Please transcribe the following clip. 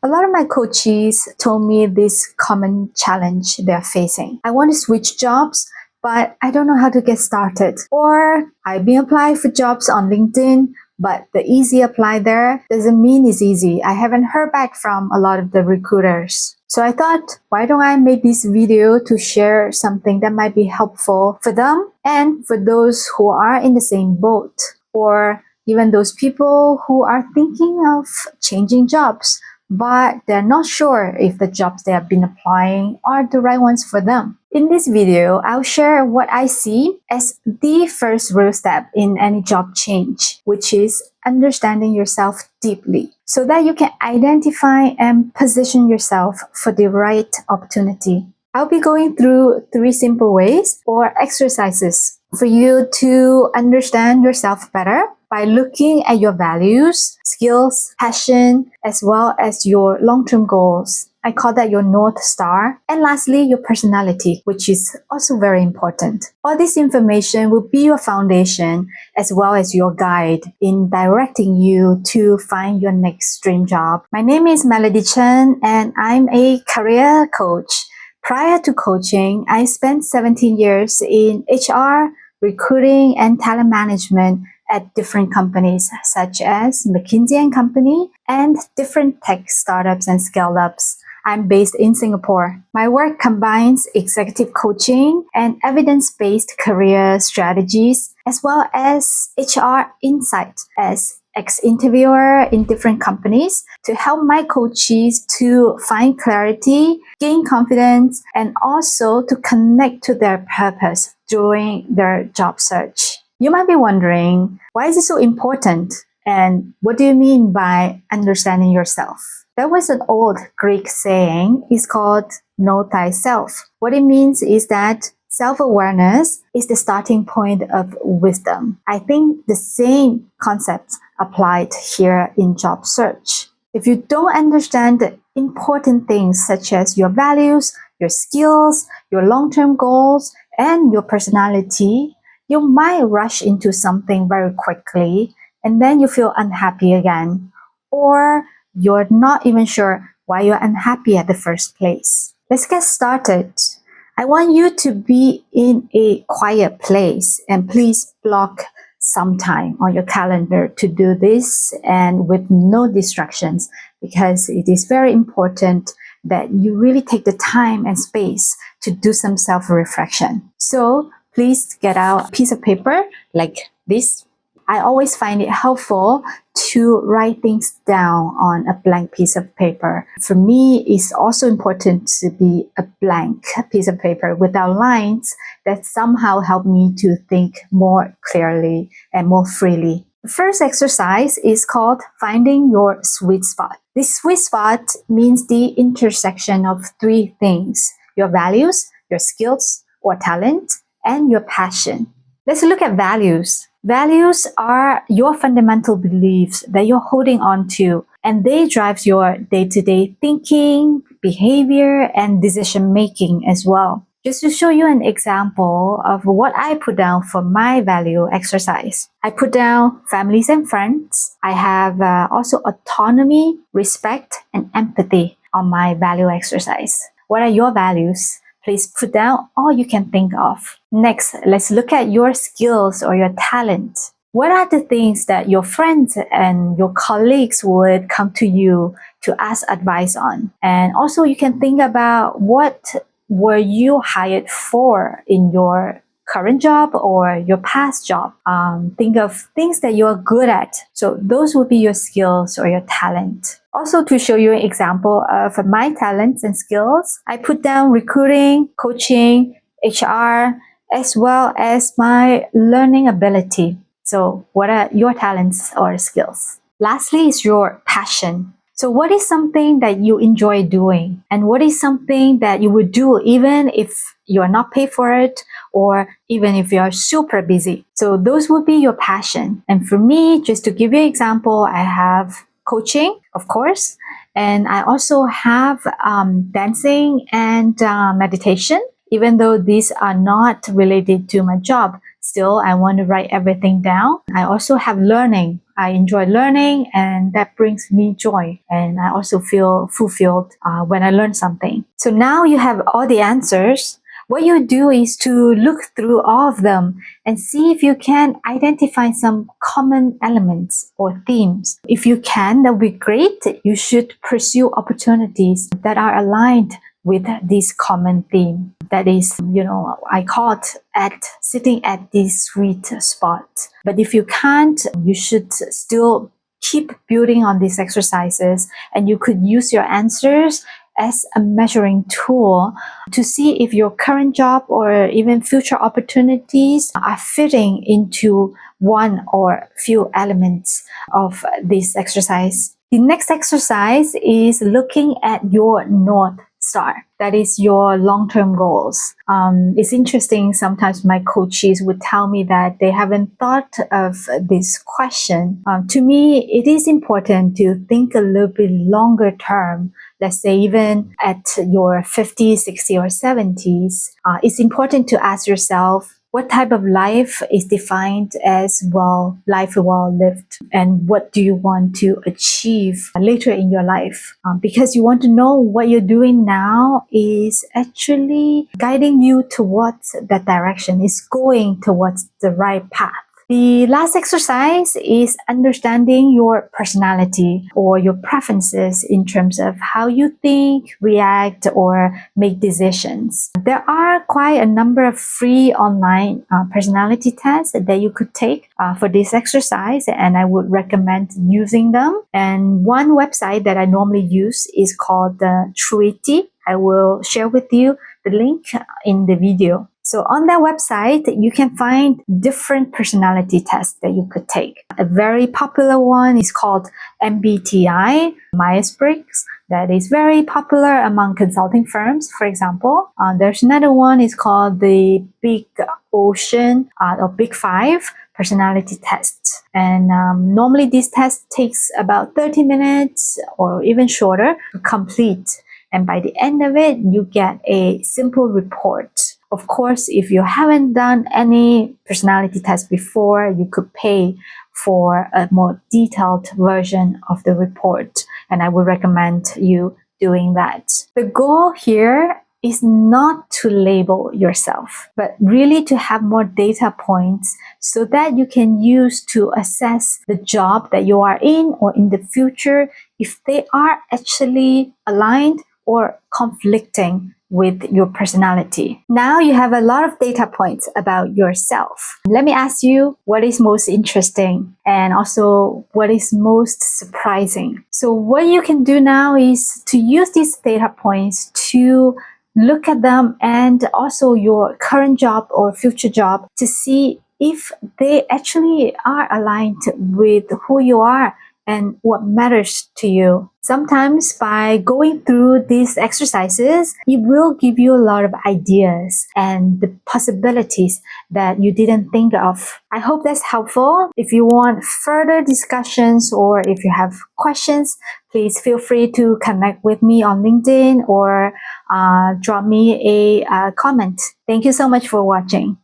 A lot of my coaches told me this common challenge they're facing. I want to switch jobs, but I don't know how to get started. Or I've been applying for jobs on LinkedIn, but the easy apply there doesn't mean it's easy. I haven't heard back from a lot of the recruiters. So I thought, why don't I make this video to share something that might be helpful for them and for those who are in the same boat, or even those people who are thinking of changing jobs, but they're not sure if the jobs they have been applying are the right ones for them. In this video, I'll share what I see as the first real step in any job change, which is understanding yourself deeply so that you can identify and position yourself for the right opportunity. I'll be going through 3 simple ways or exercises for you to understand yourself better by looking at your values, skills, passion, as well as your long-term goals. I call that your North Star. And lastly, your personality, which is also very important. All this information will be your foundation as well as your guide in directing you to find your next dream job. My name is Melody Chen and I'm a career coach. Prior to coaching, I spent 17 years in HR, recruiting, and talent management at different companies such as McKinsey & Company and different tech startups and scale-ups. I'm based in Singapore. My work combines executive coaching and evidence-based career strategies, as well as HR insight as ex-interviewer in different companies to help my coaches to find clarity, gain confidence, and also to connect to their purpose during their job search. You might be wondering, why is it so important? And what do you mean by understanding yourself? There was an old Greek saying, it's called know thyself. What it means is that self-awareness is the starting point of wisdom. I think the same concepts applied here in job search. If you don't understand the important things such as your values, your skills, your long-term goals, and your personality, you might rush into something very quickly and then you feel unhappy again, or you're not even sure why you're unhappy at the first place. Let's get started. I want you to be in a quiet place and please block some time on your calendar to do this and with no distractions, because it is very important that you really take the time and space to do some self-reflection. So please get out a piece of paper like this. I always find it helpful to write things down on a blank piece of paper. For me, it's also important to be a blank piece of paper without lines that somehow help me to think more clearly and more freely. The first exercise is called finding your sweet spot. This sweet spot means the intersection of 3 things: your values, your skills or talent, and your passion. Let's look at values. Values are your fundamental beliefs that you're holding on to, and they drive your day-to-day thinking, behavior, and decision-making as well. Just to show you an example of what I put down for my value exercise. I put down families and friends. I have also autonomy, respect, and empathy on my value exercise. What are your values? Please put down all you can think of. Next, let's look at your skills or your talent. What are the things that your friends and your colleagues would come to you to ask advice on? And also you can think about what were you hired for in your current job or your past job. Think of things that you're good at. So those would be your skills or your talent. Also, to show you an example of my talents and skills, I put down recruiting, coaching, HR, as well as my learning ability. So what are your talents or skills? Lastly is your passion. So what is something that you enjoy doing? And what is something that you would do even if you are not paid for it or even if you are super busy? So those would be your passion. And for me, just to give you an example, I have coaching, of course, and I also have dancing and meditation. Even though these are not related to my job, still I want to write everything down. I also have learning. I enjoy learning, and that brings me joy. And I also feel fulfilled when I learn something. So now you have all the answers. What you do is to look through all of them and see if you can identify some common elements or themes. If you can, that would be great. You should pursue opportunities that are aligned with this common theme. That is, I call it sitting at this sweet spot. But if you can't, you should still keep building on these exercises, and you could use your answers as a measuring tool to see if your current job or even future opportunities are fitting into one or few elements of this exercise. The next exercise is looking at your North Star. That is your long-term goals. It's interesting, sometimes my coaches would tell me that they haven't thought of this question. To me, it is important to think a little bit longer term. Let's say even at your 50s, 60s, or 70s, it's important to ask yourself, what type of life is defined as life well lived? And what do you want to achieve later in your life? Because you want to know what you're doing now is actually guiding you towards that direction, is going towards the right path. The last exercise is understanding your personality or your preferences in terms of how you think, react, or make decisions. There are quite a number of free online personality tests that you could take for this exercise, and I would recommend using them. And one website that I normally use is called the Truity. I will share with you the link in the video. So on that website, you can find different personality tests that you could take. A very popular one is called MBTI, Myers-Briggs, that is very popular among consulting firms, for example. There's another one is called the Big Ocean or Big Five personality tests. And normally this test takes about 30 minutes or even shorter to complete. And by the end of it, you get a simple report. Of course, if you haven't done any personality test before, you could pay for a more detailed version of the report. And I would recommend you doing that. The goal here is not to label yourself, but really to have more data points so that you can use to assess the job that you are in or in the future, if they are actually aligned or conflicting with your personality. Now you have a lot of data points about yourself. Let me ask you, what is most interesting and also what is most surprising? So what you can do now is to use these data points to look at them and also your current job or future job to see if they actually are aligned with who you are and what matters to you. Sometimes by going through these exercises, it will give you a lot of ideas and the possibilities that you didn't think of. I hope that's helpful. If you want further discussions or if you have questions, please feel free to connect with me on LinkedIn or drop me a comment. Thank you so much for watching.